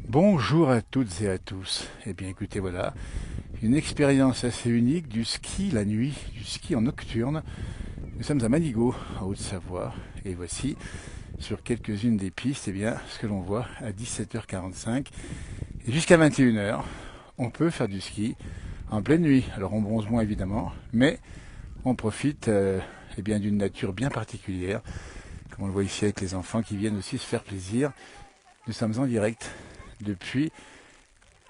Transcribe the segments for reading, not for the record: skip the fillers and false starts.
Bonjour à toutes et à tous. Eh bien écoutez, voilà, une expérience assez unique du ski la nuit, du ski en nocturne. Nous sommes à Manigot, en Haute-Savoie, et voici, sur quelques-unes des pistes, eh bien, ce que l'on voit à 17h45 et jusqu'à 21h. On peut faire du ski en pleine nuit. Alors on bronze moins évidemment, mais on profite eh bien, d'une nature bien particulière, comme on le voit ici avec les enfants qui viennent aussi se faire plaisir. Nous sommes en direct depuis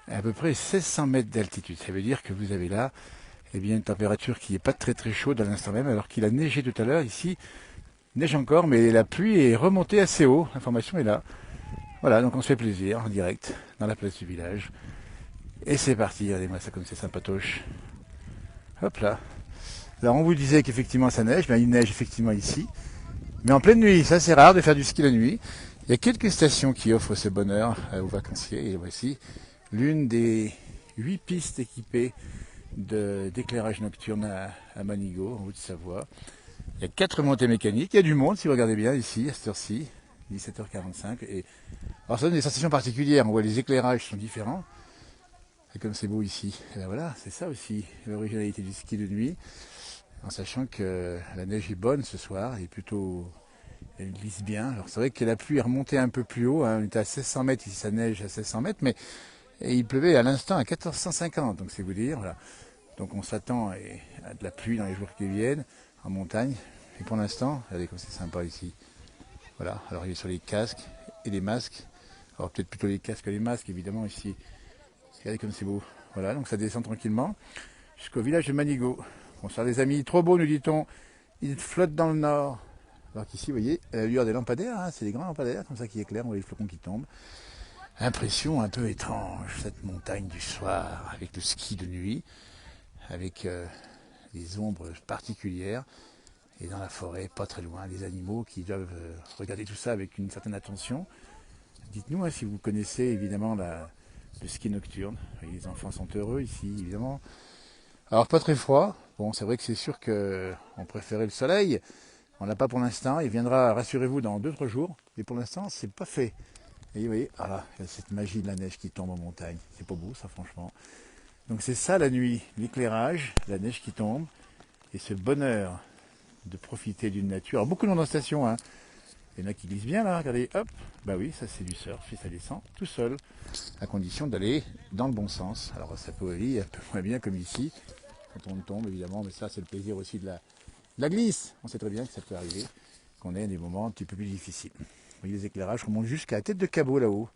à peu près 1600 mètres d'altitude. Ça veut dire que vous avez là eh bien, une température qui n'est pas très très chaude à l'instant même, alors qu'il a neigé tout à l'heure. Ici, il neige encore, mais la pluie est remontée assez haut. L'information est là. Voilà, donc on se fait plaisir en direct dans la place du village. Et c'est parti, regardez-moi ça comme c'est sympatoche. Hop là. Alors on vous disait qu'effectivement ça neige, ben, il neige effectivement ici. Mais en pleine nuit, ça c'est rare de faire du ski la nuit. Il y a quelques stations qui offrent ce bonheur aux vacanciers. Et voici l'une des 8 pistes équipées d'éclairage nocturne à Manigot, en Haute-Savoie. Il y a 4 montées mécaniques. Il y a du monde, si vous regardez bien, ici, à cette heure-ci, 17h45. Alors ça donne des sensations particulières. On voit les éclairages sont différents. Et comme c'est beau ici. Et ben voilà, c'est ça aussi, l'originalité du ski de nuit. En sachant que la neige est bonne ce soir, elle glisse bien. Alors c'est vrai que la pluie est remontée un peu plus haut, hein. On était à 1600 mètres, ici ça neige à 1600 mètres, mais il pleuvait à l'instant à 1450, donc c'est vous dire. Voilà. Donc on s'attend à de la pluie dans les jours qui viennent, en montagne. Et pour l'instant, regardez comme c'est sympa ici. Voilà, alors il est sur les casques et les masques. Alors peut-être plutôt les casques que les masques, évidemment, ici. Regardez comme c'est beau. Voilà, donc ça descend tranquillement jusqu'au village de Manigot. Bonsoir les amis, trop beau nous dit-on. Il flotte dans le nord. Alors qu'ici, vous voyez, à la lueur des lampadaires, hein, c'est des grands lampadaires comme ça qui éclairent, on voit les flocons qui tombent. Impression un peu étrange, cette montagne du soir, avec le ski de nuit, avec des ombres particulières, et dans la forêt, pas très loin, les animaux qui doivent regarder tout ça avec une certaine attention. Dites-nous hein, si vous connaissez évidemment le ski nocturne. Les enfants sont heureux ici, évidemment. Alors pas très froid. Bon, c'est vrai que c'est sûr qu'on préférait le soleil. On l'a pas pour l'instant. Il viendra, rassurez-vous, dans 2-3 jours. Et pour l'instant, c'est pas fait. Et vous voyez, voilà, il y a cette magie de la neige qui tombe en montagne. C'est pas beau, ça, franchement. Donc c'est ça la nuit, l'éclairage, la neige qui tombe, et ce bonheur de profiter d'une nature. Alors, beaucoup de monde en station, hein. Il y en a qui glissent bien là, regardez, hop, bah oui, ça c'est du surf et ça descend tout seul, à condition d'aller dans le bon sens. Alors ça peut aller un peu moins bien comme ici, quand on tombe évidemment, mais ça c'est le plaisir aussi de la glisse. On sait très bien que ça peut arriver, qu'on ait des moments un petit peu plus difficiles. Vous voyez les éclairages remontent jusqu'à la tête de cabot là-haut.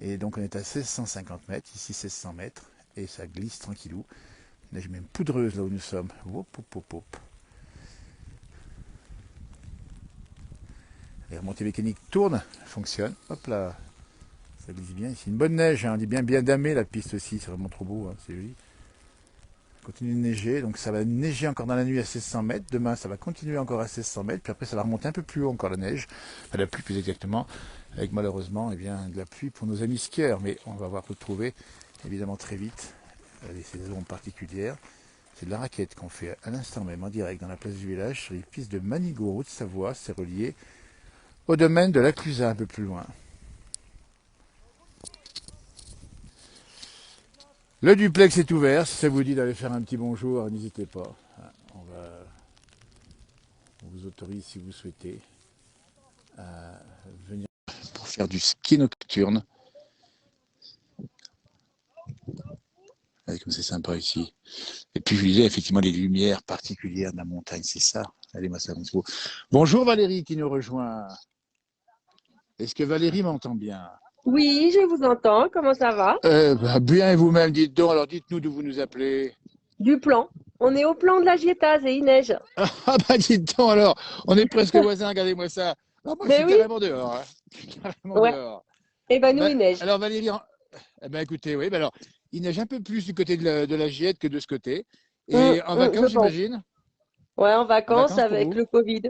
Et donc on est à 1650 mètres, ici 1600 mètres, et ça glisse tranquillou. Neige même poudreuse là où nous sommes. Hop, hop, hop, hop. Les remontées mécaniques tournent, fonctionnent. Hop là, ça glisse bien ici. Une bonne neige, hein. On dit bien bien damé la piste aussi, c'est vraiment trop beau, hein. C'est joli. Continue de neiger, donc ça va neiger encore dans la nuit à 1600 mètres. Demain, ça va continuer encore à 1600 mètres, puis après, ça va remonter un peu plus haut encore la neige, enfin, la pluie plus exactement, avec malheureusement eh bien, de la pluie pour nos amis skieurs, mais on va voir retrouver évidemment très vite les saisons particulières. C'est de la raquette qu'on fait à l'instant même en direct dans la place du village sur les pistes de Manigot, Haute-Savoie. C'est relié au domaine de la Clusa un peu plus loin. Le duplex est ouvert, si ça vous dit d'aller faire un petit bonjour, n'hésitez pas. On vous autorise si vous souhaitez à venir pour faire du ski nocturne. Regardez comme c'est sympa ici. Et puis je disais effectivement les lumières particulières de la montagne, c'est ça. Allez-moi ça, beau. Bonjour Valérie qui nous rejoint. Est-ce que Valérie m'entend bien? Oui, je vous entends. Comment ça va? Bien et vous-même, dites donc. Alors dites-nous d'où vous nous appelez. Du plan. On est au plan de la Gietaz et il neige. Ah bah dites donc alors, on est presque voisins, regardez-moi ça. Non, moi je Mais suis oui, carrément dehors. Hein. Je suis carrément ouais. dehors. Eh ben nous, Ben, il neige. alors Valérie, eh ben, écoutez, oui, ben alors, il neige un peu plus du côté de la Giette que de ce côté. Et en Je vacances, pense. j'imagine? Ouais, en En vacances vacances pour avec vous? le Covid.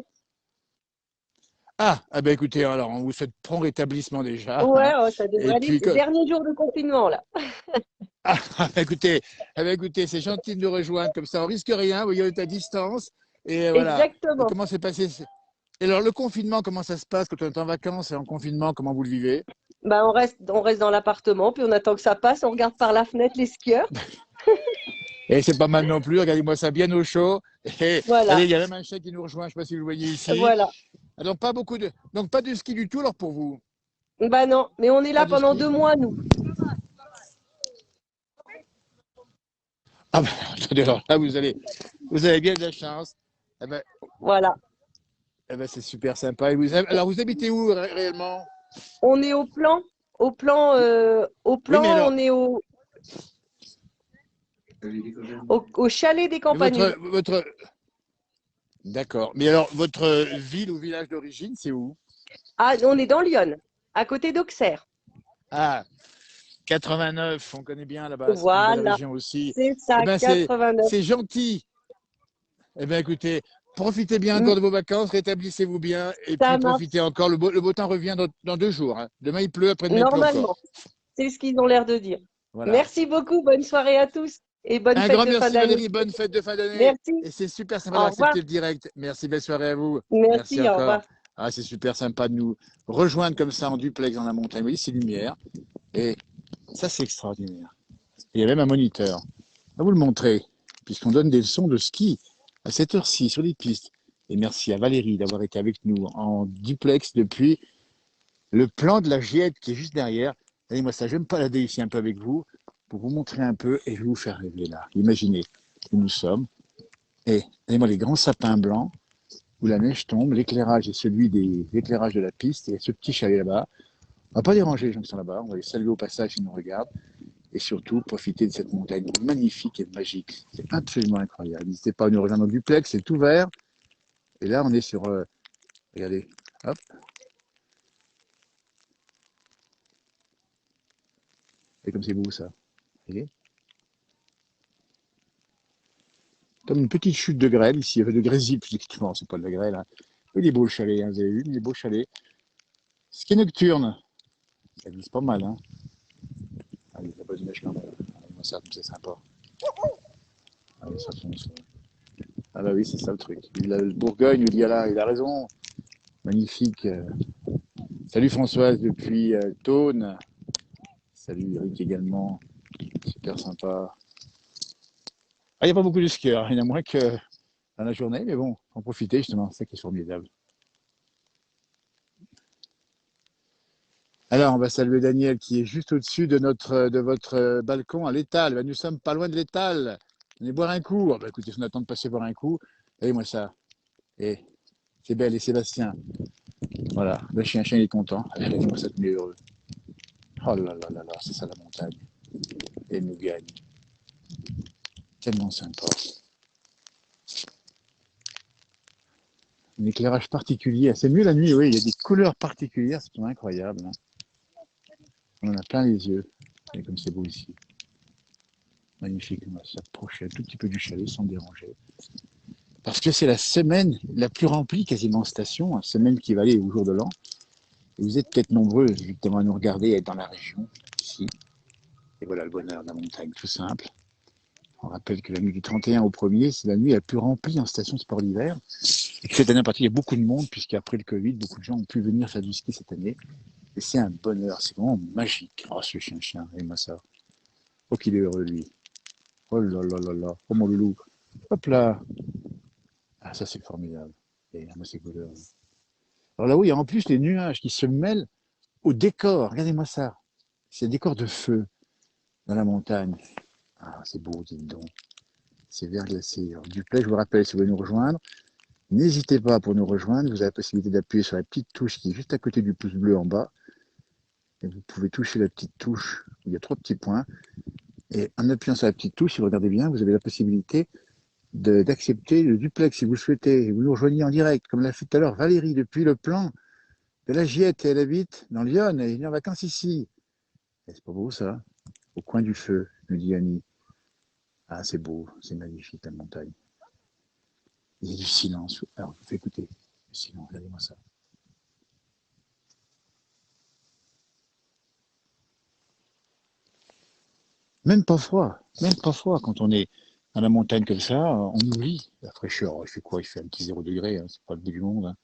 Ah ben écoutez, alors on vous souhaite prompt rétablissement déjà. Ouais, Hein. oh, ça Et devrait aller. puis, Dernier jour de confinement, là. écoutez, écoutez, c'est gentil de nous rejoindre comme ça, on risque rien, vous voyez, on est à distance. Et voilà. Et Exactement. comment s'est passé? Et alors le confinement, comment ça se passe quand on est en vacances et en confinement, comment vous le vivez? Bah, on reste dans l'appartement, puis on attend que ça passe, on regarde par la fenêtre les skieurs. Et c'est pas mal non plus, regardez-moi ça bien au chaud. Et allez, Voilà, il y a même un chien qui nous rejoint, je ne sais pas si vous le voyez ici. voilà. Donc donc pas de ski du tout alors pour vous. Bah non, mais on est Pas là de pendant ski. 2 mois, nous. Ah ben, attendez, alors là vous avez bien de la chance. Eh ben, Voilà. eh ben, c'est super sympa. Alors vous habitez où réellement? On est au Oui, mais plan, alors, on est au chalet des mais Campagneux. d'accord. Mais alors votre ville ou village d'origine, c'est où? Ah, on est dans Lyon, à côté d'Auxerre. Ah, 89, on connaît bien là-bas, c'est une belle Voilà, région aussi. c'est Eh ça, ben 89. c'est gentil. Eh bien, écoutez, profitez bien encore de vos vacances, rétablissez-vous bien, et puis Ça marche, profitez encore. Le beau temps revient dans 2 jours, hein. Demain, il pleut, après-demain, il pleut encore. normalement. C'est ce qu'ils ont l'air de dire. Voilà. Merci beaucoup, bonne soirée à tous et bonne Un fête grand de fin merci, d'année. Valérie. Bonne fête de fin d'année. Merci, Et c'est super sympa au revoir. d'accepter le direct. Merci, belle soirée à vous. Merci Merci, au encore. revoir. Ah, c'est super sympa de nous rejoindre comme ça en duplex dans la montagne. Vous voyez, c'est lumière. Et ça, c'est extraordinaire. Il y a même un moniteur. On va vous le montrer, puisqu'on donne des leçons de ski à cette heure-ci sur les pistes. Et merci à Valérie d'avoir été avec nous en duplex depuis le plan de la Giette qui est juste derrière. Regardez-moi ça, je vais me balader ici un peu avec vous pour vous montrer un peu et je vais vous faire rêver là. Imaginez où nous sommes. Et regardez-moi les grands sapins blancs où la neige tombe. L'éclairage est celui des éclairages de la piste. Et ce petit chalet là-bas. On va pas déranger les gens qui sont là-bas. On va les saluer au passage s'ils nous regardent. Et surtout, profiter de cette montagne magnifique et magique. C'est absolument incroyable. N'hésitez pas à nous rejoindre en duplex, c'est ouvert. Et là, on est sur. Regardez, hop. Et comme c'est beau ça. Vous voyez, comme une petite chute de grêle ici, de grésil, effectivement, c'est pas de la grêle. Hein. Il est beau le chalet, hein, vous avez vu, il est beau le chalet. Ski nocturne, ça glisse pas mal. Hein. Ah, il y a la bonne neige quand même. Ah, ça, c'est sympa. Ah, oui, ça fonce. Ah bah oui, c'est ça le truc. Le Bourgogne nous dit, ah là, il a raison. Magnifique. Salut Françoise depuis Thônes. Salut Eric également. Super sympa. Ah, il n'y a pas beaucoup de skieurs. Il y en a moins que dans la journée, mais bon, en profiter justement, c'est ça qui est formidable. Alors, on va saluer Daniel qui est juste au-dessus de votre balcon à l'étal. Ben, nous sommes pas loin de l'étal. Venez boire un coup. Ah, bah, écoutez, si on attend de passer boire un coup, regardez-moi ça. Et c'est belle et Sébastien. Voilà, le chien, il est content. Regardez-moi ça, il est heureux. Oh là là là là, c'est ça la montagne. Et nous gagne. Tellement sympa. Un éclairage particulier. C'est mieux la nuit, oui, il y a des couleurs particulières, c'est incroyable. Hein. On en a plein les yeux. Et comme c'est beau ici. Magnifique, on va s'approcher un tout petit peu du chalet sans déranger. Parce que c'est la semaine la plus remplie quasiment en station, une semaine qui va aller au jour de l'an. Et vous êtes peut-être nombreux justement à nous regarder et être dans la région, ici. Et voilà le bonheur de la montagne, tout simple. On rappelle que la nuit du 31 au 1er, c'est la nuit la plus remplie en station sport d'hiver. Et que cette année en particulier, il y a beaucoup de monde, puisqu'après le Covid, beaucoup de gens ont pu venir faire du ski cette année. Et c'est un bonheur, c'est vraiment magique. Oh, ce chien, et moi ça. Oh, qu'il est heureux, lui. Oh là là là là, oh mon loulou. Hop là. Ah, ça, c'est formidable. Et moi, c'est couleurs. Alors là, oui, en plus, les nuages qui se mêlent au décor. Regardez-moi ça. C'est un décor de feu dans la montagne. Ah, c'est beau, dites donc. C'est verglacé. Alors, Duplex, je vous rappelle, si vous voulez nous rejoindre, n'hésitez pas pour nous rejoindre. Vous avez la possibilité d'appuyer sur la petite touche qui est juste à côté du pouce bleu en bas. Et vous pouvez toucher la petite touche où il y a 3 petits points. Et en appuyant sur la petite touche, si vous regardez bien, vous avez la possibilité d'accepter le duplex si vous le souhaitez. Vous nous rejoignez en direct, comme l'a fait tout à l'heure Valérie, depuis le plan de la Giette. Et elle habite dans Lyon et elle est en vacances ici. Et c'est pas beau ça? Au coin du feu, nous dit Annie. Ah, c'est beau, c'est magnifique la montagne. Il y a du silence. Alors, je vous fais écouter. Le silence, regardez-moi ça. même pas froid quand on est dans la montagne comme ça, on oublie la fraîcheur. Oh, il fait quoi? Il fait un petit 0 degré, hein, c'est pas le bout du monde. Hein.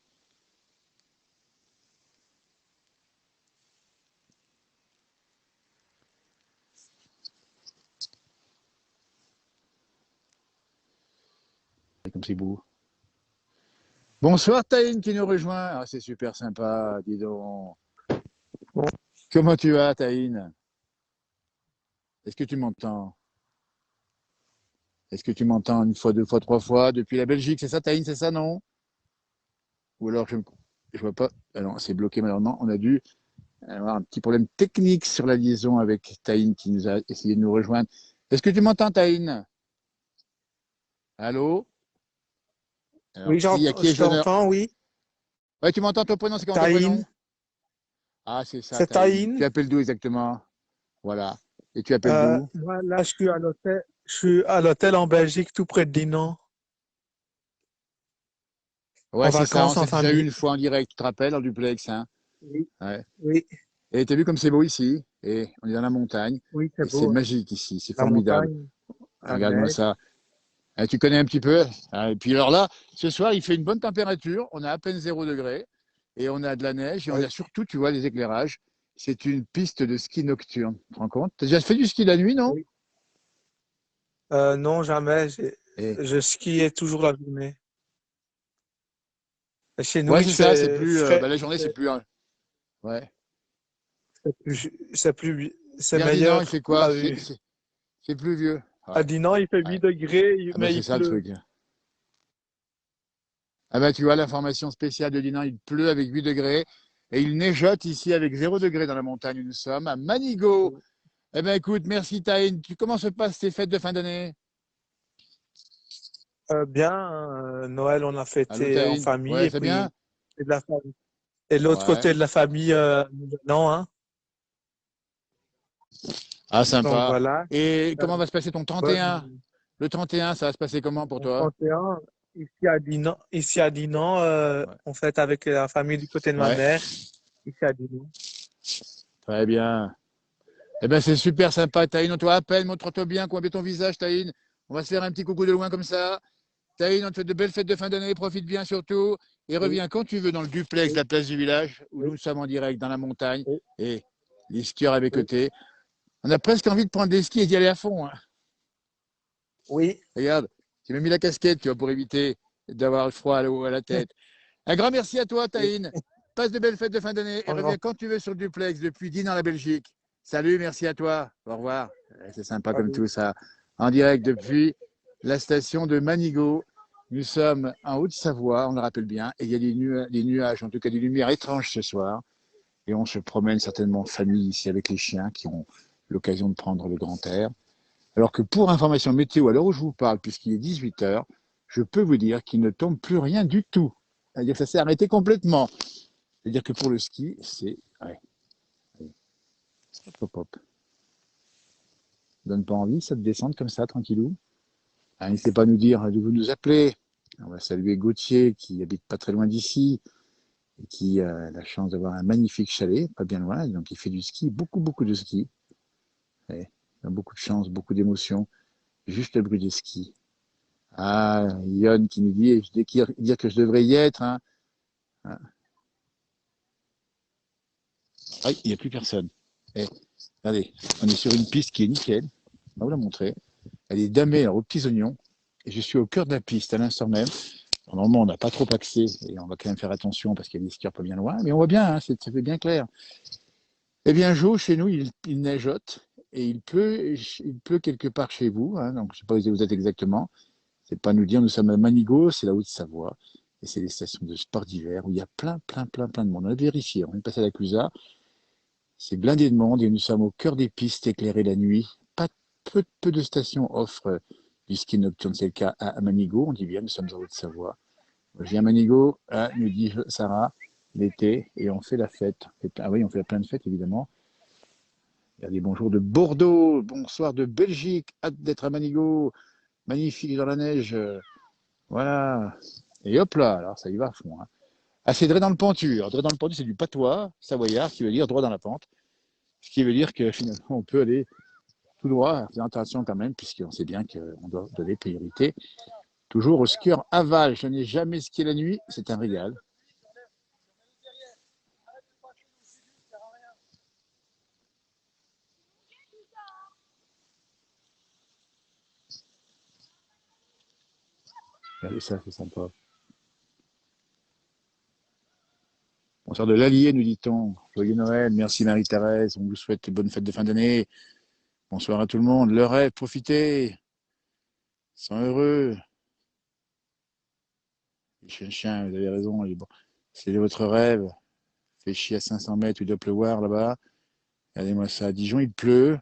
Comme c'est beau. Bonsoir Taïn qui nous rejoint. Ah, c'est super sympa, dis donc. Bon, Comment tu vas Taïn? Est-ce que tu m'entends? Est-ce que tu m'entends une fois, deux fois, trois fois depuis la Belgique? C'est ça Taïn, c'est ça non? Ou alors je vois pas. Ah non, c'est bloqué malheureusement. On a dû avoir un petit problème technique sur la liaison avec Taïn qui nous a essayé de nous rejoindre. Est-ce que tu m'entends Taïn? Allô? Alors, oui, qui, à qui je ai-je l'honneur? t'entends, oui. Ouais, tu m'entends ton prénom, c'est comment ton Taïn, prénom? Ah, c'est ça, c'est Taïn. Taïn. Tu appelles d'où exactement? Voilà. Et tu appelles d'où? Moi, là, je suis à l'hôtel. Je suis à l'hôtel en Belgique, tout près de Dinan, en Ouais, c'est ça, on vacances, en s'est déjà eu famille. une fois en direct, tu te rappelles, en duplex, hein? Oui, Ouais. oui, Et t'as vu comme c'est beau ici? Et on est dans la montagne. oui, c'est Et c'est beau, hein. magique ici, c'est La formidable. montagne, la Regarde-moi neige. ça. Ah, tu connais un petit peu? Ah, et puis alors là, ce soir, il fait une bonne température. On a à peine 0 degré. Et on a de la neige. Et on Oui. a surtout, tu vois, les éclairages. C'est une piste de ski nocturne. Tu te rends compte? T'as déjà fait du ski la nuit, non? Oui. Non, jamais. Et Je skiais toujours la journée. Et chez nous, ouais, il c'est ça. C'est fait plus. frais. Bah, la journée, c'est plus. Ouais. C'est Ferdinand, il meilleur. fait quoi? Ah oui. C'est plus vieux. À Ouais. Dinan, il fait Ouais. 8 degrés, Ah bah mais c'est il ça le pleut. truc. Ah bah tu vois l'information spéciale de Dinan, il pleut avec 8 degrés et il neigeote ici avec 0 degré dans la montagne où nous sommes, à Manigo. Eh ben écoute, merci Taïn. Comment se passent tes fêtes de fin d'année? Bien, Noël, on a Allô fêté en Taïn? famille Ouais, et c'est bien? puis et de la famille. Et de l'autre Ouais. côté de la famille, non, hein. Ah Donc sympa. voilà. Et Euh, comment va se passer ton 31? bonne, Le 31, ça va se passer comment pour en toi? 31, ici à Dinan, Ouais. on fête avec la famille du côté de ma Ouais, mère, ici à Dinan. très bien. Eh ben c'est super sympa Taïn. On te appelle, montre-toi bien, combien ton visage Taïn. On va se faire un petit coucou de loin comme ça. Taïn, on te fait de belles fêtes de fin d'année, profite bien surtout et Oui, reviens quand tu veux dans le duplex de oui, la place du village où oui, nous sommes en direct dans la montagne oui, et les skieurs à mes oui, côtés. On a presque envie de prendre des skis et d'y aller à fond, hein. oui, Regarde, j'ai même mis la casquette, tu vois, pour éviter d'avoir le froid à la tête. Un grand merci à toi, oui. Taïn. Passe de belles fêtes de fin d'année et Un reviens grand, quand tu veux sur le duplex depuis Dinan, la Belgique. Salut, merci à toi. Au revoir. C'est sympa comme salut. tout ça. En direct depuis la station de Manigo. Nous sommes en Haute-Savoie, on le rappelle bien, et il y a des nuages, en tout cas des lumières étranges ce soir. Et on se promène certainement en famille ici avec les chiens qui ont l'occasion de prendre le grand air. Alors que pour information météo, à l'heure où je vous parle, puisqu'il est 18 heures, je peux vous dire qu'il ne tombe plus rien du tout. C'est-à-dire que ça s'est arrêté complètement. C'est-à-dire que pour le ski, c'est. Ouais, hop, hop, hop. Ça donne pas envie, ça de descendre comme ça, tranquillou. Ah, n'hésitez pas à nous dire d'où vous nous appelez. On va saluer Gauthier, qui habite pas très loin d'ici, et qui a la chance d'avoir un magnifique chalet, pas bien loin. Donc il fait du ski, beaucoup, beaucoup de ski. Et il a beaucoup de chance, beaucoup d'émotions. Juste le bruit des skis. Ah, Yon qui nous dit dire que je devrais y être, hein. Ah, il n'y a plus personne. Eh, regardez, on est sur une piste qui est nickel. On va vous la montrer. Elle est damée alors, aux petits oignons. Et je suis au cœur de la piste à l'instant même. Normalement, on n'a pas trop accès et on va quand même faire attention parce qu'il y a des skieurs pas bien loin. Mais on voit bien, hein, ça fait bien clair. Eh bien, Jo, chez nous, il neigeote et il pleut quelque part chez vous, hein. Donc, je ne sais pas où vous êtes exactement. C'est pas nous dire, nous sommes à Manigo, c'est la Haute-Savoie. Et c'est des stations de sport d'hiver où il y a plein, plein, plein, plein de monde. On a vérifié, on est passé à la Clusa. C'est blindé de monde et nous sommes au cœur des pistes éclairées la nuit. Pas peu de stations offrent du ski nocturne. C'est le cas à Manigo. On dit bien, nous sommes en Haute-Savoie. Je viens à Manigo, hein, nous dit Sarah, l'été, et on fait la fête. Ah oui, on fait plein de fêtes, évidemment. Il y a des bonjours de Bordeaux, bonsoir de Belgique, hâte d'être à Manigo, magnifique dans la neige. Voilà. Et hop là, alors ça y va à fond, hein. Ah, c'est Dré dans le pentu. Alors, Dré dans le pentu, c'est du patois savoyard qui veut dire droit dans la pente. Ce qui veut dire que finalement, on peut aller tout droit. C'est attention quand même, puisqu'on sait bien qu'on doit donner priorité toujours au skieur aval. Je n'ai jamais skié la nuit, c'est un régal. Regardez ça, c'est sympa. Bonsoir de l'Allier, nous dit-on. Joyeux Noël, merci Marie-Thérèse, on vous souhaite de bonnes fêtes de fin d'année. Bonsoir à tout le monde. Le rêve, profitez. Sois heureux. Les chiens, vous avez raison. Bon. C'est votre rêve. Fait chier à 500 mètres, il doit pleuvoir là-bas. Regardez-moi ça. À Dijon, il pleut.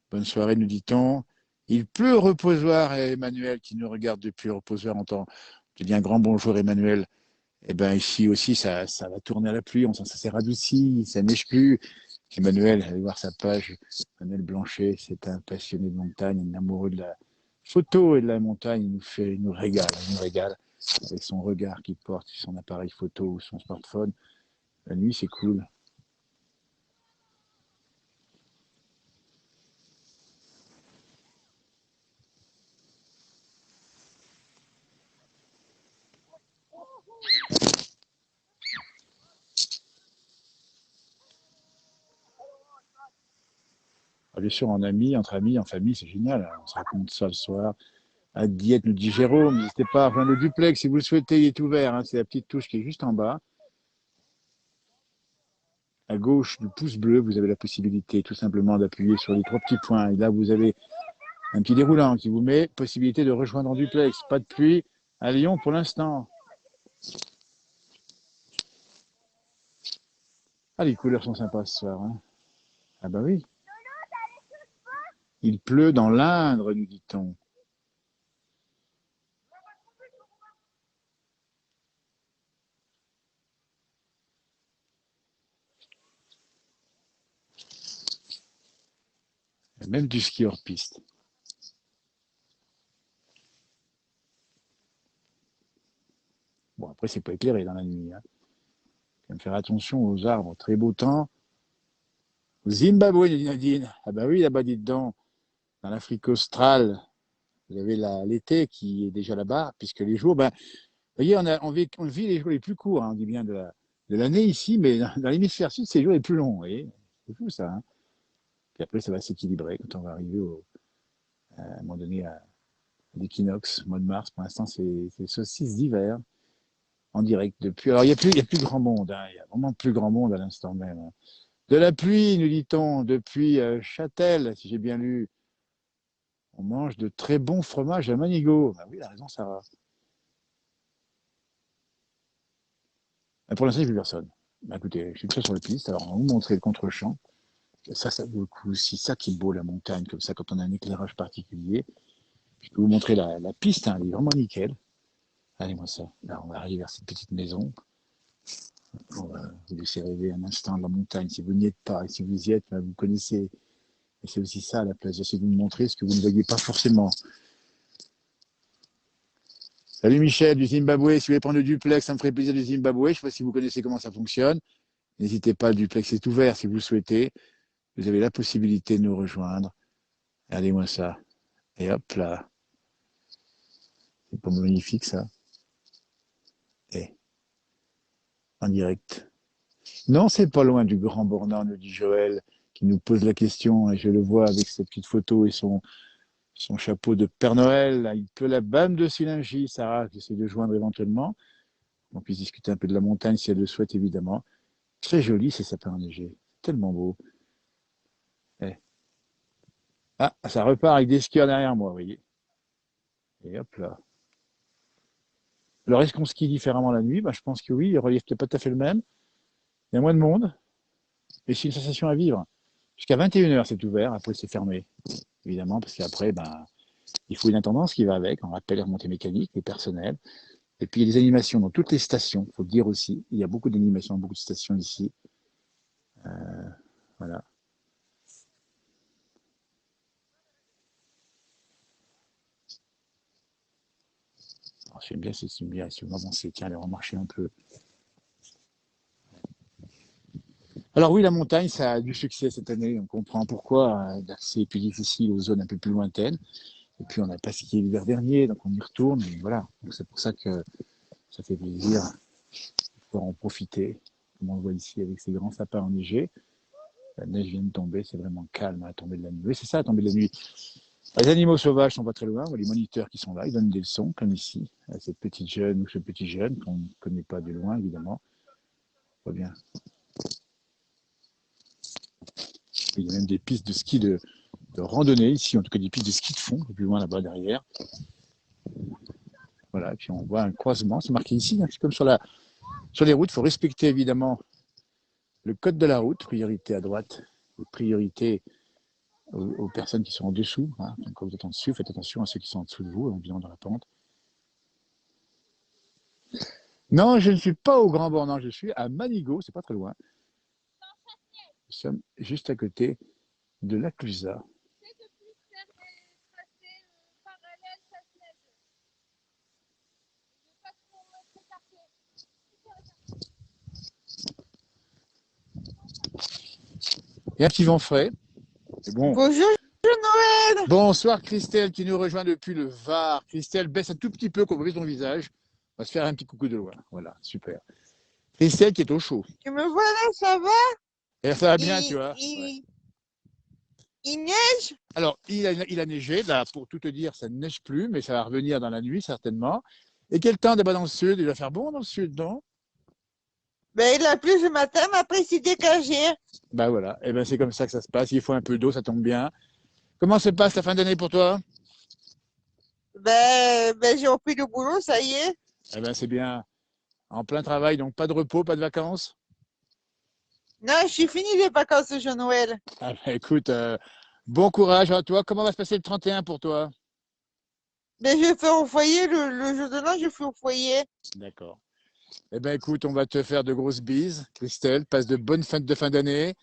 Bonne soirée, nous dit-on. Il pleut au reposoir, et Emmanuel qui nous regarde depuis le reposoir entend. Je dis un grand bonjour, Emmanuel. Eh bien, ici aussi, ça va tourner à la pluie. Ça s'est radouci, ça neige plus. Emmanuel, allez voir sa page. Emmanuel Blanchet, c'est un passionné de montagne, un amoureux de la photo et de la montagne. Il nous régale avec son regard qu'il porte sur son appareil photo ou son smartphone. La nuit, c'est cool. Ah, bien sûr, en amis, entre amis, en famille, c'est génial. On se raconte ça le soir. À Diète, nous dit Jérôme, n'hésitez pas à rejoindre le duplex si vous le souhaitez, il est ouvert. Hein. C'est la petite touche qui est juste en bas. À gauche du pouce bleu, vous avez la possibilité tout simplement d'appuyer sur les trois petits points. Et là, vous avez un petit déroulant qui vous met possibilité de rejoindre en duplex. Pas de pluie à Lyon pour l'instant. Ah, les couleurs sont sympas ce soir. Hein. Ah bah oui. Il pleut dans l'Indre, nous dit-on. Même du ski hors piste. Bon, après, c'est pas éclairé dans la nuit. Hein. Il faut faire attention aux arbres. Très beau temps. Au Zimbabwe, dit Nadine. Ah bah oui, là-bas, dites donc. Dans l'Afrique australe, vous avez l'été qui est déjà là-bas, puisque les jours, ben, vous voyez, on vit les jours les plus courts, hein, on dit bien de l'année ici, mais dans l'hémisphère sud, c'est les jours les plus longs. Vous voyez, c'est fou ça. Hein. Puis après, ça va s'équilibrer quand on va arriver à un moment donné à l'équinoxe, mois de mars. Pour l'instant, c'est le solstice d'hiver en direct depuis. Alors, il y a plus grand monde. Hein, il y a vraiment plus grand monde à l'instant même. Hein. De la pluie, nous dit-on, depuis Châtel, si j'ai bien lu. On mange de très bons fromages à Manigo. Ben oui, il a raison, Sarah. Ben pour l'instant, je n'ai vu personne. Ben écoutez, je suis tout sur la piste. Alors, on va vous montrer le contre-champ. Ça vaut le coup aussi. Ça qui est beau, la montagne, comme ça, quand on a un éclairage particulier. Je peux vous montrer la piste, hein, elle est vraiment nickel. Allez-moi ça. Là, on va arriver vers cette petite maison. On va vous laisser rêver un instant de la montagne. Si vous n'y êtes pas, et si vous y êtes, ben, vous connaissez. Et c'est aussi ça, la place. J'essaie de vous montrer ce que vous ne voyez pas forcément. Salut Michel du Zimbabwe. Si vous voulez prendre le duplex, ça me ferait plaisir du Zimbabwe. Je ne sais pas si vous connaissez comment ça fonctionne. N'hésitez pas, le duplex est ouvert si vous le souhaitez. Vous avez la possibilité de nous rejoindre. Regardez-moi ça. Et hop là. C'est pas magnifique ça. Et en direct. Non, c'est pas loin du Grand Bornand, nous dit Joël, qui nous pose la question. Et je le vois avec sa petite photo et son chapeau de Père Noël. Là, il pleut la bâme de Silingy. Sarah, j'essaie de joindre éventuellement. On puisse discuter un peu de la montagne si elle le souhaite, évidemment. Très joli ces sapins enneigés. Tellement beau. Eh. Ah, ça repart avec des skieurs derrière moi, vous voyez. Et hop là. Alors, est-ce qu'on skie différemment la nuit? Je pense que oui, le relief n'est pas tout à fait le même. Il y a moins de monde, et c'est une sensation à vivre. Jusqu'à 21h, c'est ouvert, après c'est fermé, évidemment, parce qu'après, il faut une intendance qui va avec. On rappelle les remontées mécaniques, les personnels. Et puis, il y a des animations dans toutes les stations, il faut le dire aussi. Il y a beaucoup d'animations dans beaucoup de stations ici. Voilà. Alors, j'aime bien cette lumière, si vous avancez, tiens, allez, on va marcher un peu. Alors oui, la montagne, ça a du succès cette année. On comprend pourquoi l'accès est plus difficile aux zones un peu plus lointaines. Et puis on n'a pas skié l'hiver dernier, donc on y retourne. Et voilà, donc c'est pour ça que ça fait plaisir de pouvoir en profiter. Comme on le voit ici avec ces grands sapins enneigés. La neige vient de tomber, c'est vraiment calme à la tombée de la nuit. Oui, c'est ça, la tombée de la nuit. Les animaux sauvages sont pas très loin, on voit les moniteurs qui sont là, ils donnent des leçons, comme ici, à cette petite jeune ou ce petit jeune qu'on ne connaît pas de loin, évidemment. On voit bien. Il y a même des pistes de ski de randonnée ici, en tout cas des pistes de ski de fond, plus loin là-bas derrière. Voilà, et puis on voit un croisement, c'est marqué ici, hein, c'est comme sur les routes, il faut respecter évidemment le code de la route, priorité à droite, et priorité aux personnes qui sont en dessous. Hein. Donc quand vous êtes en dessus, faites attention à ceux qui sont en dessous de vous, évidemment dans la pente. Non, je ne suis pas au Grand Bornand, je suis à Manigot, c'est pas très loin. Nous sommes juste à côté de la Clusa. Il y a un petit vent frais. Bon. Bonjour Noël. Bonsoir Christelle qui nous rejoint depuis le Var. Christelle, baisse un tout petit peu qu'on voit ton visage. On va se faire un petit coucou de loin. Voilà, super. Christelle qui est au chaud. Tu me vois là, ça va? Et ça va bien, tu vois. Il neige? Alors, il a neigé. Là, pour tout te dire, ça ne neige plus, mais ça va revenir dans la nuit, certainement. Et quel temps d'abord dans le sud? Il va faire bon dans le sud, non? Ben, il a plu ce matin, mais après, il s'est dégagé. Ben voilà. Et ben c'est comme ça que ça se passe. Il faut un peu d'eau, ça tombe bien. Comment se passe la fin d'année pour toi? Ben, j'ai repris le boulot, ça y est. Eh ben c'est bien. En plein travail, donc pas de repos, pas de vacances? Non, je suis fini les vacances de Noël. Ah ben, écoute, bon courage à toi. Comment va se passer le 31 pour toi? Ben, je fais au foyer, le jour de l'an, je fais au foyer. D'accord. Eh ben écoute, on va te faire de grosses bises, Christelle. Passe de bonnes fêtes de fin d'année.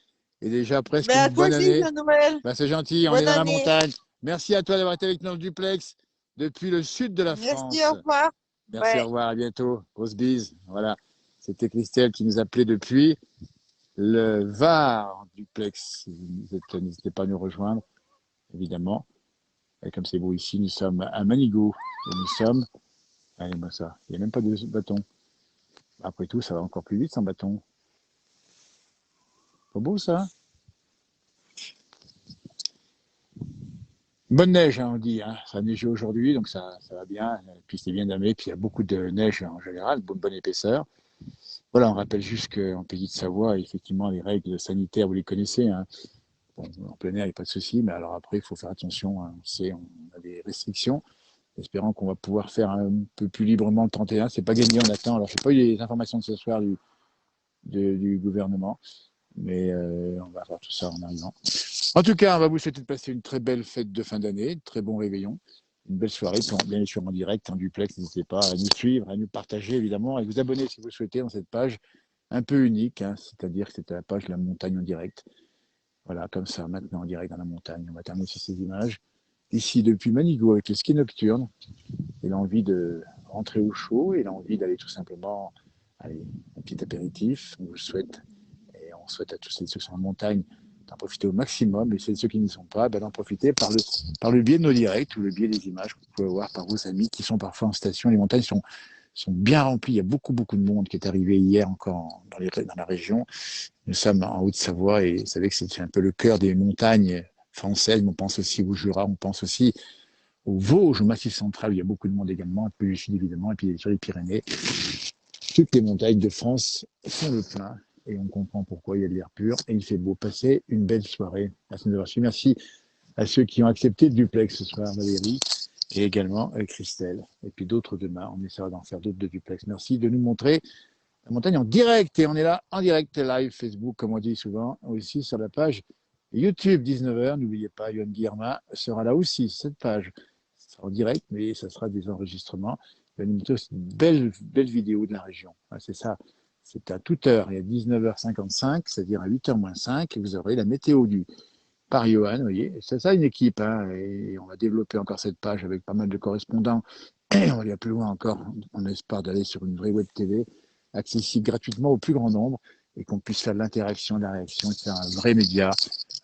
Et déjà presque Ben, à une toi bonne aussi, année. Noël. Ben, c'est gentil, on est Bonne dans la année. montagne. Merci à toi d'avoir été avec nous dans le duplex depuis le sud de la France. Merci, au revoir. Merci, au revoir, à bientôt. Grosse bise. Voilà. C'était Christelle qui nous appelait depuis le Var duplex. N'hésitez pas à nous rejoindre, évidemment. Et comme c'est beau ici, nous sommes à Manigot. Et nous sommes. Allez, moi ça. Il n'y a même pas de bâton. Après tout, ça va encore plus vite sans bâton. Pas beau ça? Bonne neige, hein, on dit. Hein. Ça a neigé aujourd'hui, donc ça va bien. La piste est bien damée, puis il y a beaucoup de neige en général, bonne épaisseur. Voilà, on rappelle juste qu'en pays de Savoie, effectivement, les règles sanitaires, vous les connaissez. Hein. Bon, en plein air, il n'y a pas de souci, mais alors après, il faut faire attention. Hein. On sait, on a des restrictions. Espérant qu'on va pouvoir faire un peu plus librement le 31. C'est pas gagné, on attend. Alors, je n'ai pas eu les informations de ce soir du gouvernement, mais on va voir tout ça en arrivant. En tout cas, on va vous souhaiter de passer une très belle fête de fin d'année, très bon réveillon, une belle soirée, bien sûr en direct, en duplex. N'hésitez pas à nous suivre, à nous partager évidemment, et vous abonner si vous le souhaitez dans cette page un peu unique, hein, c'est-à-dire que c'est la page de la montagne en direct. Voilà, comme ça, maintenant en direct dans la montagne. On va terminer sur ces images. Ici, depuis Manigot, avec le ski nocturne, et l'envie de rentrer au chaud, et l'envie d'aller tout simplement, allez, un petit apéritif, on vous le souhaite, et on souhaite à tous ceux qui sont en montagne d'en profiter au maximum, et ceux qui n'y sont pas, d'en profiter par le biais de nos directs, ou le biais des images que vous pouvez voir par vos amis qui sont parfois en station. Les montagnes sont bien remplies, il y a beaucoup de monde qui est arrivé hier encore dans la région. Nous sommes en Haute-Savoie, et vous savez que c'est un peu le cœur des montagnes françaises, mais on pense aussi au Jura, on pense aussi au Vosges, au Massif central, où il y a beaucoup de monde également, un peu du sud évidemment, et puis sur les Pyrénées. Toutes les montagnes de France font le plein, et on comprend pourquoi il y a de l'air pur, et il fait beau. Passer une belle soirée. Merci d'avoir suivi. Merci à ceux qui ont accepté le duplex ce soir, Valérie, et également Christelle, et puis d'autres demain. On essaiera d'en faire d'autres de duplex. Merci de nous montrer la montagne en direct, et on est là en direct live Facebook, comme on dit souvent, aussi sur la page YouTube 19h. N'oubliez pas, Yoann Guillermin sera là aussi, cette page. Ce sera en direct, mais ça sera des enregistrements. Il va nous montrer aussi une belle vidéo de la région. C'est ça, c'est à toute heure, il y a 19h55, c'est-à-dire à 8h moins 5, et vous aurez la météo par Yoann, vous voyez. C'est ça une équipe, hein, et on va développer encore cette page avec pas mal de correspondants. Et on va aller plus loin encore, on espère d'aller sur une vraie web TV, accessible gratuitement au plus grand nombre, et qu'on puisse faire de l'interaction, de la réaction, et faire un vrai média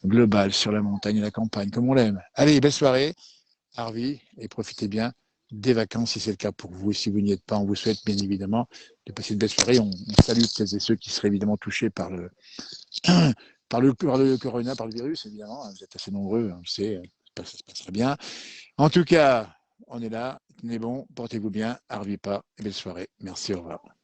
global sur la montagne et la campagne, comme on l'aime. Allez, belle soirée, Harvey, et profitez bien des vacances si c'est le cas pour vous. Et si vous n'y êtes pas, on vous souhaite bien évidemment de passer une belle soirée. On salue celles et ceux qui seraient évidemment touchés par le corona, par le virus, évidemment. Vous êtes assez nombreux, on le sait, j'espère que ça se passera bien. En tout cas, on est là, tenez bon, portez-vous bien, à pas et belle soirée. Merci, au revoir.